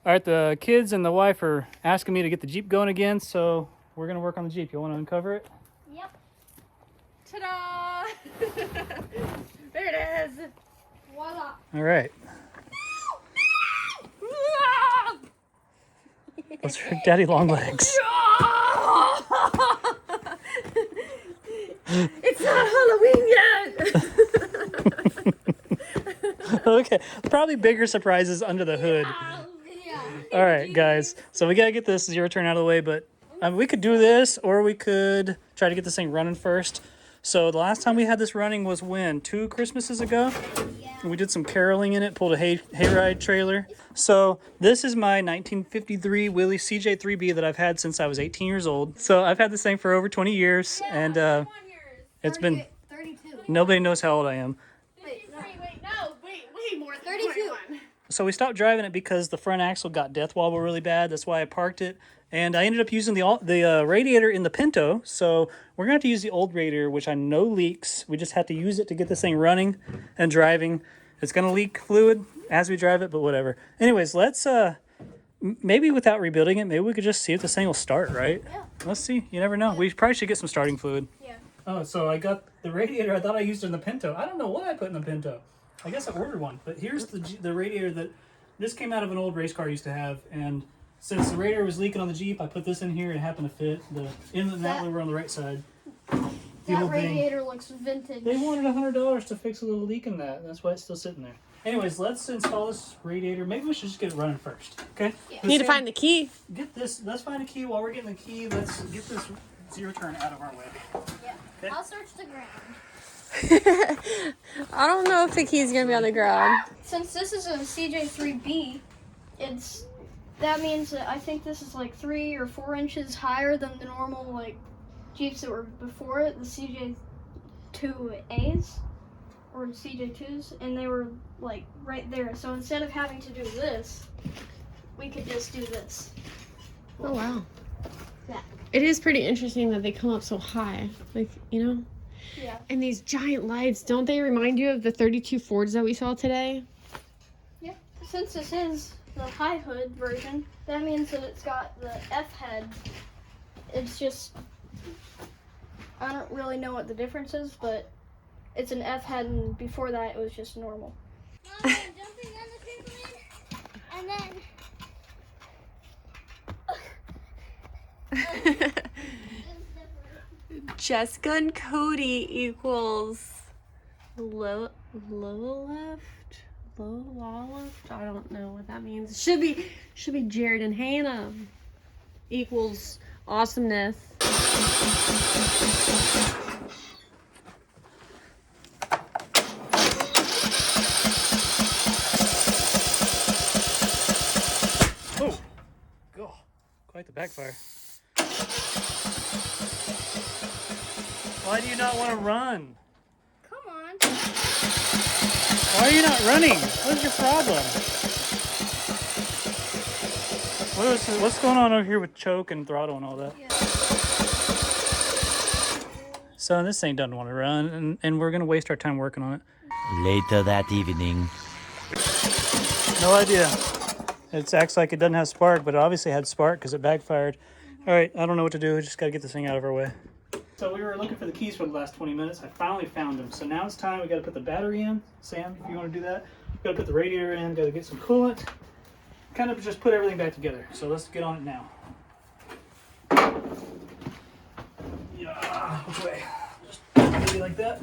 All right, the kids and the wife are asking me to get the Jeep going again, so we're gonna work on the Jeep. You want to uncover it? Yep. Ta-da! There it is. Voila. All right. Those are Daddy Long Legs. It's not Halloween yet. Okay, probably bigger surprises under the hood. Yeah. All right, guys. So we gotta get this zero turn out of the way, but we could do this, or we could try to get this thing running first. So the last time we had this running was when? 2 Christmases ago? Yeah. We did some caroling in it, pulled a hayride trailer. So this is my 1953 WIllys CJ3b that I've had since I was 18 years old. So I've had this thing for over 20 years, and it's been... 32. Nobody knows how old I am. Wait, no, way more. 32. So we stopped driving it because the front axle got death wobble really bad. That's why I parked it. And I ended up using the radiator in the Pinto. So we're going to have to use the old radiator, which I know leaks. We just have to use it to get this thing running and driving. It's going to leak fluid as we drive it, but whatever. Anyways, let's, maybe without rebuilding it, maybe we could just see if this thing will start, right? Yeah. Let's see. You never know. We probably should get some starting fluid. Yeah. Oh, so I got the radiator. I thought I used it in the Pinto. I don't know what I put in the Pinto. I guess I ordered one, but here's the radiator that this came out of an old race car I used to have, and since the radiator was leaking on the Jeep, I put this in here. It happened to fit. The inlet and outlet were on the right side. That radiator looks vintage. They wanted $100 to fix a little leak in that. That's why it's still sitting there. Anyways, let's install this radiator. Maybe we should just get it running first. Okay? Yeah. Need to find the key. Get this. Let's find a key. While we're getting the key, let's get this zero turn out of our way. Yeah. Okay. I'll search the ground. I don't know if the key's gonna be on the ground. Since this is a CJ3b, that means that I think this is like 3 or 4 inches higher than the normal like Jeeps that were before it, the CJ2As or CJ2s, and they were like right there. So instead of having to do this, we could just do this. Oh wow. Yeah. It is pretty interesting that they come up so high. Like, you know? Yeah. And these giant lights, don't they remind you of the 32 Fords that we saw today? Yeah. Since this is the high hood version, that means that it's got the F head. It's just, I don't really know what the difference is, but it's an F head, and before that it was just normal. Mom, I'm jumping on the trampoline, and then Jessica and Cody equals low left? I don't know what that means. Should be Jared and Hannah equals awesomeness. Oh, God, quite the backfire. Why do you not want to run? Come on. Why are you not running? What is your problem? What's going on over here with choke and throttle and all that? Yeah. So this thing doesn't want to run, and we're going to waste our time working on it. Later that evening. No idea. It acts like it doesn't have spark, but it obviously had spark because it backfired. All right, I don't know what to do. We just got to get this thing out of our way. So we were looking for the keys for the last 20 minutes. I finally found them. So now it's time. We got to put the battery in. Sam, if you want to do that. We got to put the radiator in. Got to get some coolant. Kind of just put everything back together. So let's get on it now. Yeah, which way? Just maybe like that.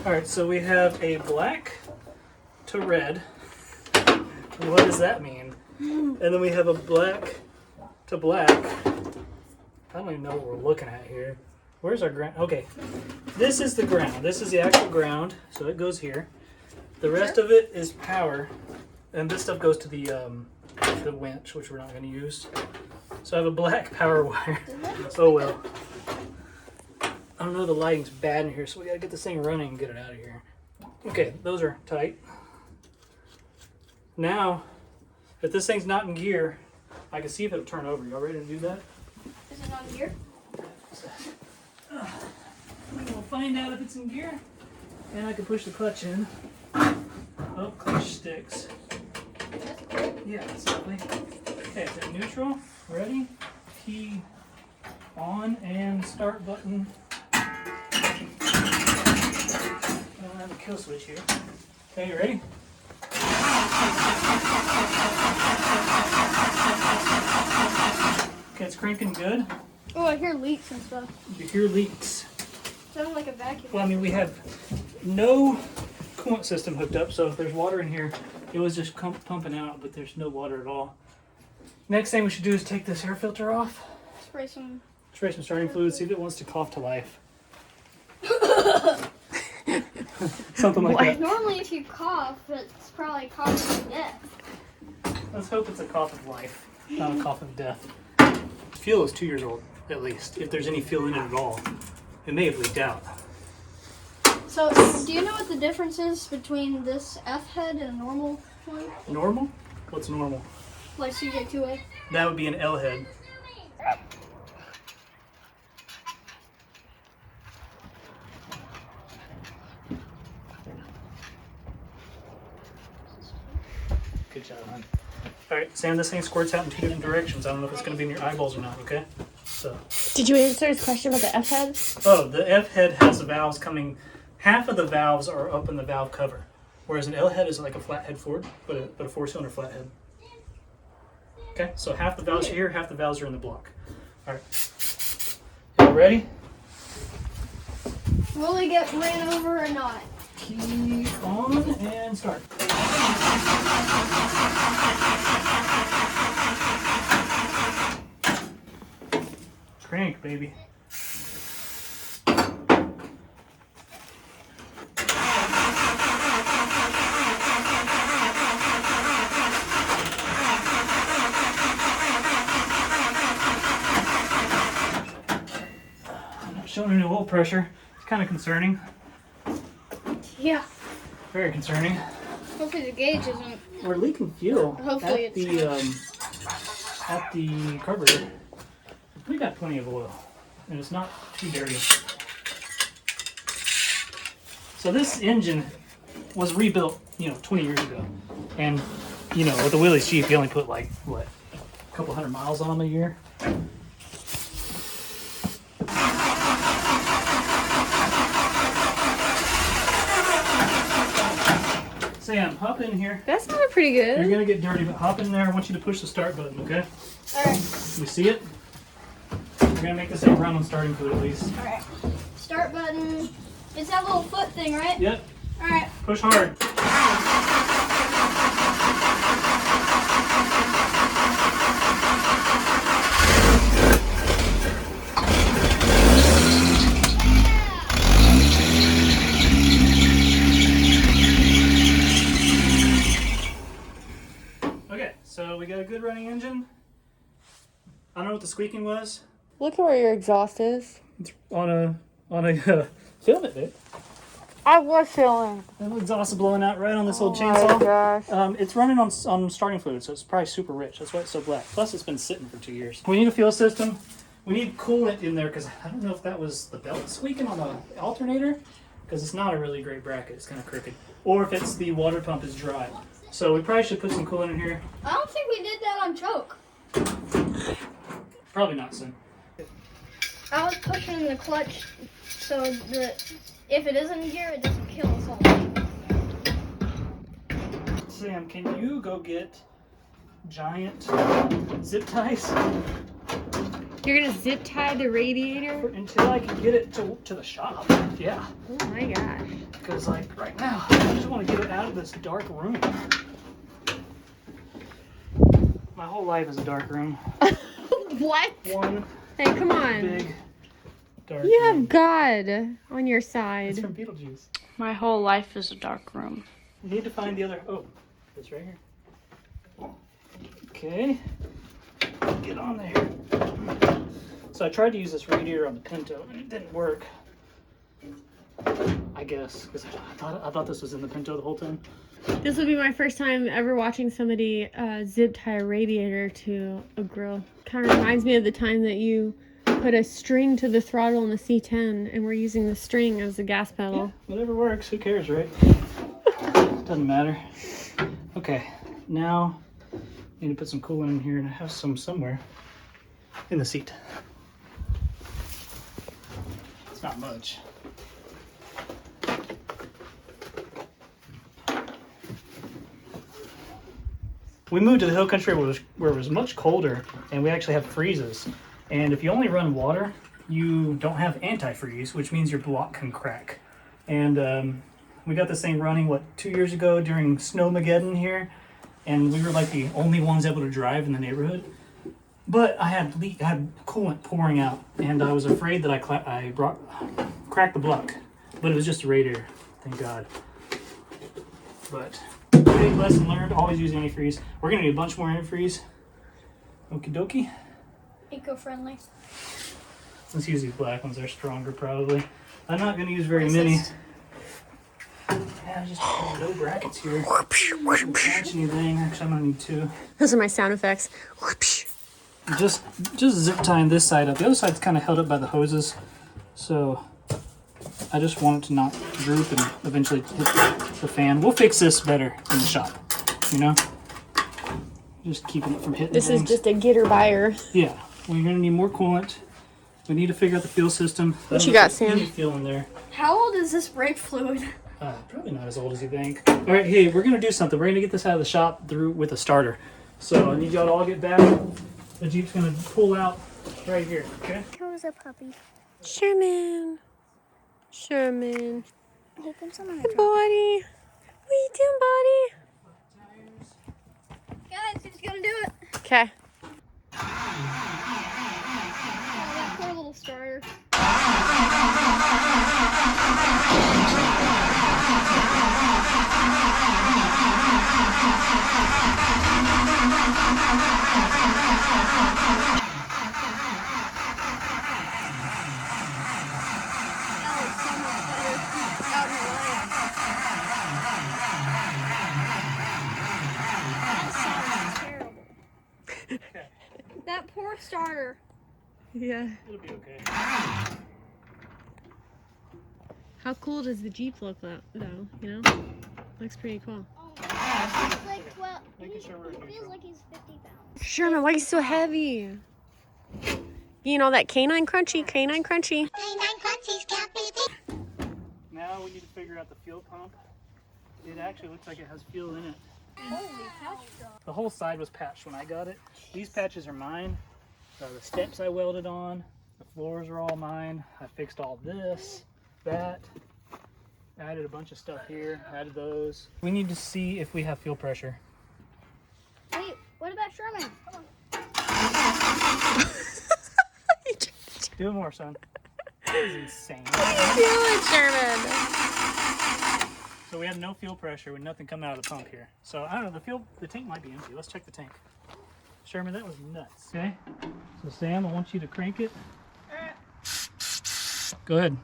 All right, so we have a black to red. What does that mean? And then we have a black to black. I don't even know what we're looking at here. Where's our ground? Okay, this is the ground. This is the actual ground, so it goes here. The rest of it is power, and this stuff goes to the winch, which we're not going to use. So I have a black power wire. Oh well. I don't know, the lighting's bad in here, so we got to get this thing running and get it out of here. Okay, those are tight. Now, if this thing's not in gear, I can see if it'll turn over. Y'all ready to do that? Is it on gear? We'll find out if it's in gear. And I can push the clutch in. Oh, clutch stick. fix. Yeah, it's lovely. Okay, it's at neutral. Ready? Key on and start button. I don't have a kill switch here. Okay, you ready? Okay, it's cranking good. Oh, I hear leaks and stuff. You hear leaks. Sounds like a vacuum. Well, I mean, we have no coolant system hooked up, so if there's water in here, it was just pumping out, but there's no water at all. Next thing we should do is take this air filter off. Spray some Starting fluid, see if it wants to cough to life. Something like that. Normally, if you cough, it's probably coughing to death. Let's hope it's a cough of life, not a cough of death. Fuel is 2 years old, at least, if there's any fuel in it at all. It may have leaked out. So, do you know what the difference is between this F head and a normal one? Normal? What's normal? Like CJ3b? That would be an L head. Good job, hon. Alright, Sam, this thing squirts out in 2 different directions. I don't know if it's going to be in your eyeballs or not, okay? So. Did you answer his question about the F head? Oh, the F head has the valves coming. Half of the valves are up in the valve cover, whereas an L head is like a flathead Ford, but a 4-cylinder flathead. Okay, so half the valves are here, half the valves are in the block. All right, you ready? Will it get ran over or not? Key on and start. Crank, baby. I'm not showing any oil pressure. It's kind of concerning. Yeah. Very concerning. Hopefully the gauge isn't. We're leaking fuel Hopefully at the carburetor. We got plenty of oil, and it's not too dirty. So this engine was rebuilt, 20 years ago, and with the WIllys Jeep, you only put like what, a couple hundred miles on them a year. Sam, hop in here. That sounded pretty You're good. gonna get dirty, but hop in there. I want you to push the start button, okay? Alright. You see it? We're gonna make this thing run on starting fluid at least. Alright. Start button. It's that little foot thing, right? Yep. Alright. Push hard. Okay, so we got a good running engine. I don't know what the squeaking was. Look at where your exhaust is. It's on a film it, babe. I was feeling. The exhaust is blowing out right on this old Oh my chainsaw. gosh. It's running on starting fluid, so it's probably super rich. That's why it's so black. Plus, it's been sitting for 2 years. We need a fuel system. We need coolant in there because I don't know if that was the belt squeaking on the alternator, because it's not a really great bracket. It's kind of crooked. Or if it's the water pump is dry. So we probably should put some coolant in here. I don't think we did that on choke. Probably not soon. I was pushing the clutch so that if it isn't here, it doesn't kill us all. Sam, can you go get giant zip ties You're gonna zip tie the radiator? until I can get it to the shop? Yeah. Oh my gosh. Because, like, right now, I just want to get it out of this dark room. My whole life is a dark room. What? One Hey, come on. big dark You room. have God on your It's side. from Beetlejuice. My whole life is a dark room. You need to find the other... Oh, it's right here. Okay. Get on there. So I tried to use this radiator on the Pinto, and it didn't work. I guess, because I thought this was in the Pinto the whole time. This will be my first time ever watching somebody zip tie a radiator to a grill. Kind of reminds me of the time that you put a string to the throttle in the C10 and we're using the string as the gas pedal. Yeah, whatever works. Who cares, right? Doesn't matter. Okay, now I need to put some coolant in here and I have some somewhere in the seat. It's not much. We moved to the hill country where it was much colder and we actually have freezes. And if you only run water, you don't have antifreeze, which means your block can crack. And we got this thing running, 2 years ago during Snowmageddon here. And we were like the only ones able to drive in the neighborhood. But I had coolant pouring out and I was afraid that I cracked the block. But it was just a radiator, thank God. But big lesson learned, always use antifreeze. We're gonna need a bunch more antifreeze. Okie dokie. Eco-friendly. Let's use these black ones, they're stronger probably. I'm not gonna use very many. Yeah, just no brackets here. Don't catch anything. Actually, I'm gonna need 2. Those are my sound effects. Just zip tying this side up. The other side's kind of held up by the hoses, so I just want it to not droop and eventually hit the fan. We'll fix this better in the shop, you know? Just keeping it from hitting This things. is just a getter buyer. Yeah, we're gonna need more coolant. We need to figure out the fuel system. What you got, Sam? Fuel in there. How old is this brake fluid? Probably not as old as you think. All right, hey, we're gonna do something. We're gonna get this out of the shop with a starter. So I need y'all to all get back. The Jeep's gonna pull out right here, okay? Who's a puppy? Sherman. Sherman. Hey, can someone Good buddy. What are you doing, buddy? Guys, he's gonna do it. Okay. Oh, that poor little starter. That poor starter. Yeah. It'll be okay. How cool does the Jeep look though? You know? Looks pretty cool. He's like, well, Making sure we're he neutral. feels like he's 50 pounds. Sherman, why are you so heavy? You know that canine crunchy, canine crunchy. Now we need to figure out the fuel pump. It actually looks like it has fuel in it. Holy patch job. The whole side was patched when I got it. These patches are mine. The steps I welded on, the floors are all mine. I fixed all this, that. Added a bunch of stuff here, added those. We need to see if we have fuel pressure. Wait, what about Sherman? Come on. Do it more, son. That is insane. Doing, Sherman. So we have no fuel pressure with nothing coming out of the pump here. So I don't know, the tank might be empty. Let's check the tank. Sherman, that was nuts. Okay, so Sam, I want you to crank it. Go ahead.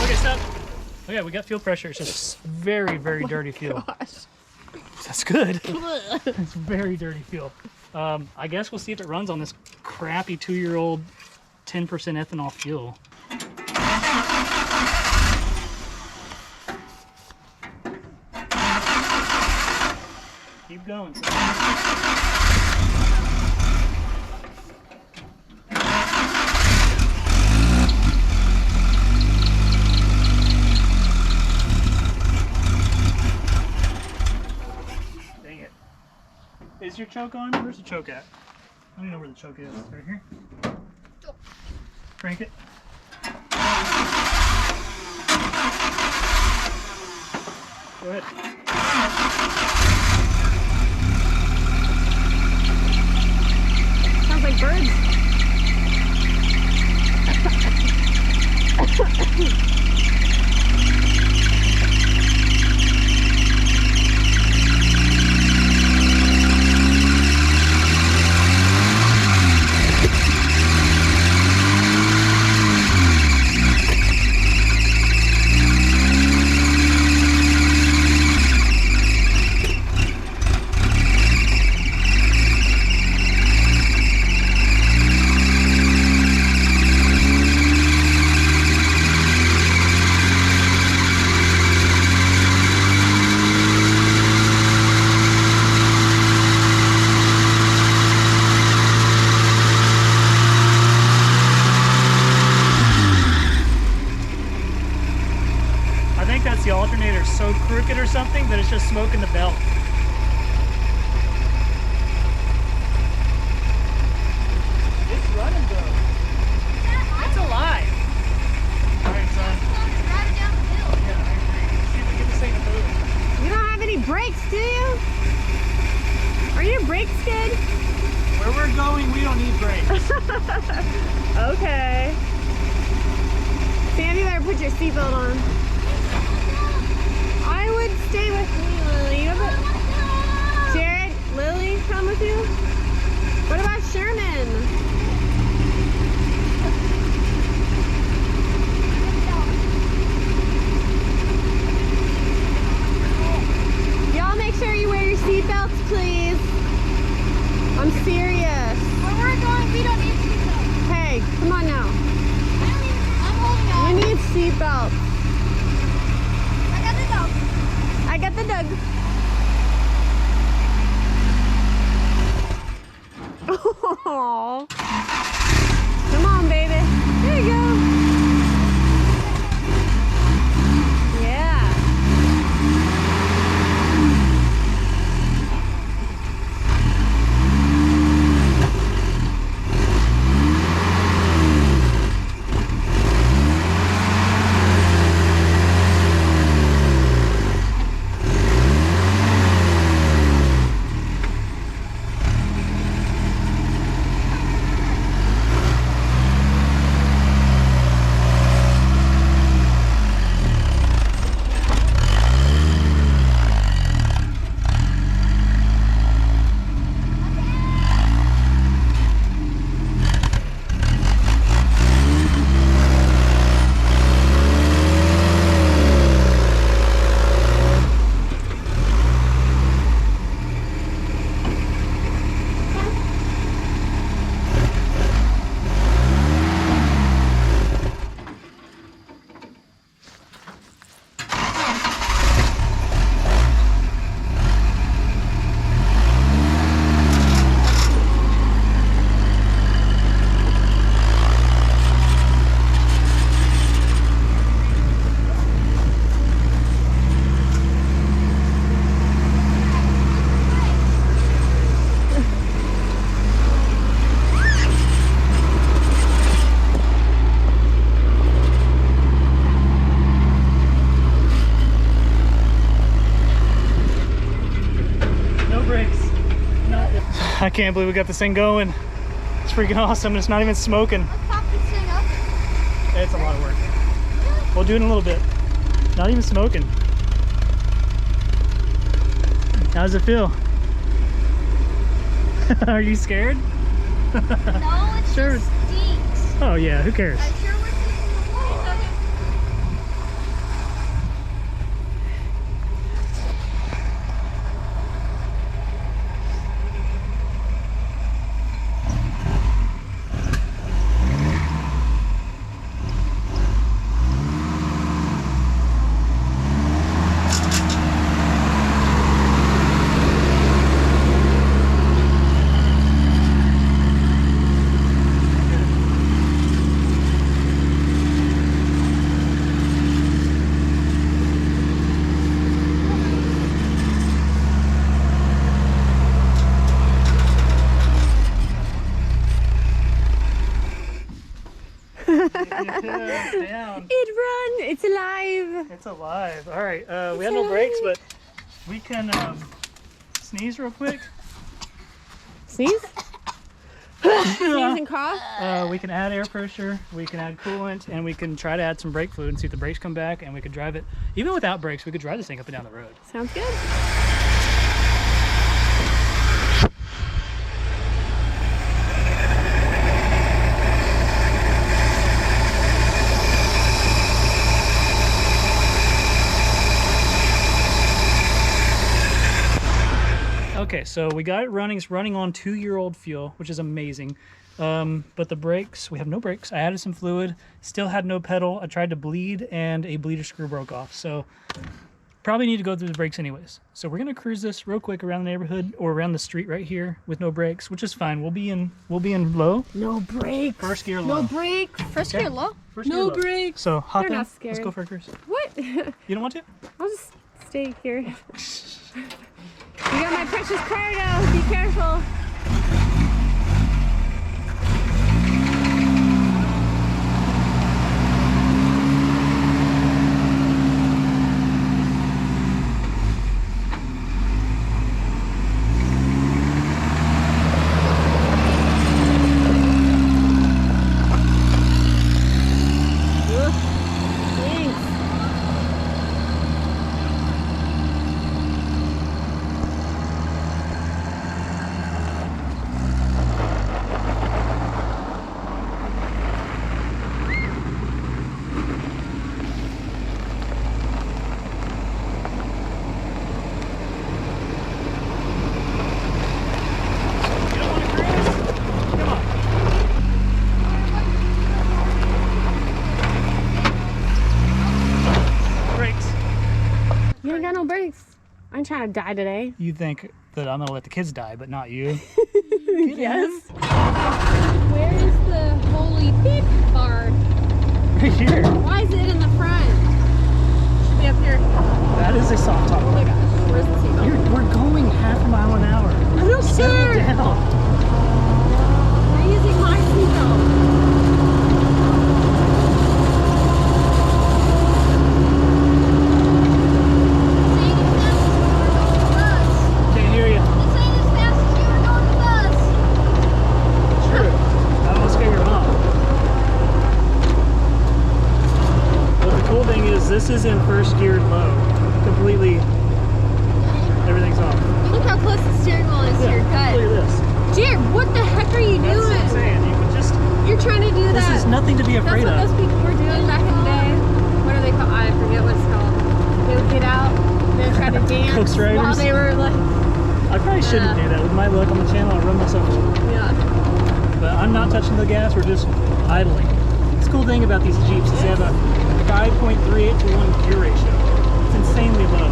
Okay, stop. Okay, we got fuel pressure. It's just very, very dirty fuel. Gosh. That's good. It's very dirty fuel. I guess we'll see if it runs on this crappy 2-year-old 10% ethanol fuel. Keep going. Dang it. Is your choke on? Where's the choke at? I don't know where the choke is. Right here? Crank it. Go ahead. Sounds like birds. because the alternator's so crooked or something that it's just smoking the belt. It's running though. It's alive. Alright, son. Yeah, I agree. Let's see if we get this thing to move. You don't have any brakes, do you? Are you a brake skid? Where we're going, we don't need brakes. Okay. Sam, you better put your seatbelt on. I would stay with me, Lily. You have a... Jared, Lily, come with you? What about Sherman? Y'all make sure you wear your seatbelts, please. I'm serious. Where we're going, we don't need seatbelts. Hey, come on now. I'm holding on. You need seatbelts. I got the dog. I got the dog. Oh. Come on, baby. There you go. Yeah. I can't believe we got this thing going. It's freaking awesome. It's not even smoking. Let's pop this thing up. It's a lot of work. We'll do it in a little bit. Not even smoking. How does it feel? Are you scared? No, it Sure. just stinks. Oh yeah, who cares? I'm sure we're keeping the voice of it. Down. It run. It's alive. It's alive. All right. We had no brakes, but we can sneeze real quick. Sneeze? Sneeze and cough? We can add air pressure, we can add coolant, and we can try to add some brake fluid and see if the brakes come back, and we could drive it. Even without brakes, we could drive this thing up and down the road. Sounds good. Okay, so we got it running. It's running on 2-year-old fuel, which is amazing. But the brakes, we have no brakes. I added some fluid, still had no pedal. I tried to bleed and a bleeder screw broke off. So probably need to go through the brakes anyways. So we're gonna cruise this real quick around the neighborhood or around the street right here with no brakes, which is fine. We'll be in low. No brakes. First gear low. No brakes. First Okay. gear low. First No gear low. brakes. So hop They're in. not Let's scared. go for a cruise. What? You don't want to? I'll just stay here. You got my precious cargo. Be careful. You don't want to cruise? Come on. Brakes. You ain't got no brakes. I'm trying to die today. You think that I'm gonna let the kids die, but not you. Yes. Where is the holy beep bar? Right here. Why is it in the front? Should be up here. That is a soft top. Oh my gosh. Where's the seatbelt? We're going half a mile an hour. I'm not Settle sure. down. I'm using my seatbelt. Can't hear you. True. I don't want to scare your mom. But the cool thing is this is in first geared low. Completely, everything's off. Look how close the steering wheel is to your Look at gut. this. Jared, what the heck are you That's what I'm doing? saying. You can just, You're trying to do this that. is nothing to be That's afraid what of. those people were doing back in the day. What are they called? I forget what it's called. They would get out, they would try to dance Coast while riders? they were like, I probably shouldn't do that. With my luck on the channel, I'll run myself over. yeah. But I'm not touching the gas, we're just idling. The cool thing about these Jeeps is they have a 5.38 to 1 gear ratio. It's insanely low.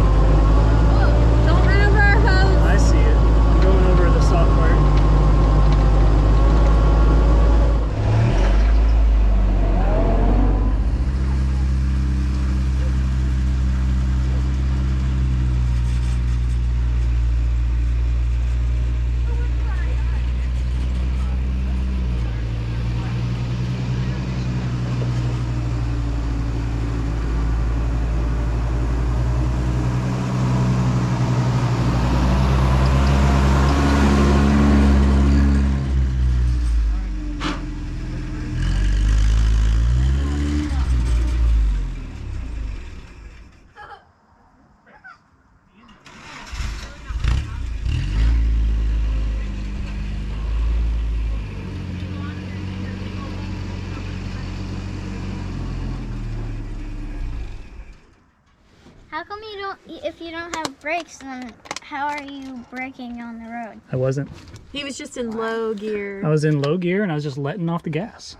Don't run over our hose. I see it. I'm going over the soft part. How come you don't, if you don't have brakes, then how are you braking on the road? I wasn't. He was just in low gear. I was in low gear and I was just letting off the gas.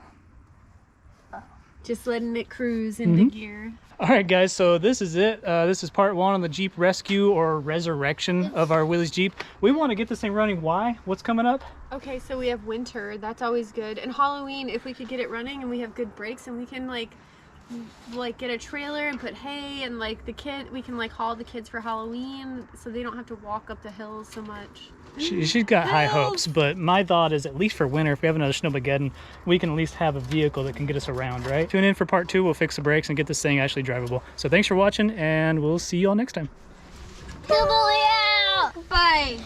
Just letting it cruise into gear. All right, guys, so this is it. This is part 1 on the Jeep rescue or resurrection of our Willys Jeep. We want to get this thing running. Why? What's coming up? Okay, so we have winter. That's always good. And Halloween, if we could get it running and we have good brakes and we can like get a trailer and put hay and like we can like haul the kids for Halloween so they don't have to walk up the hills so much. She's got high hopes, but my thought is at least for winter, if we have another Snowmageddon, we can at least have a vehicle that can get us around, right? Tune in for part 2. We'll fix the brakes and get this thing actually drivable. So thanks for watching, and we'll see you all next time. Hillbilly out! Bye.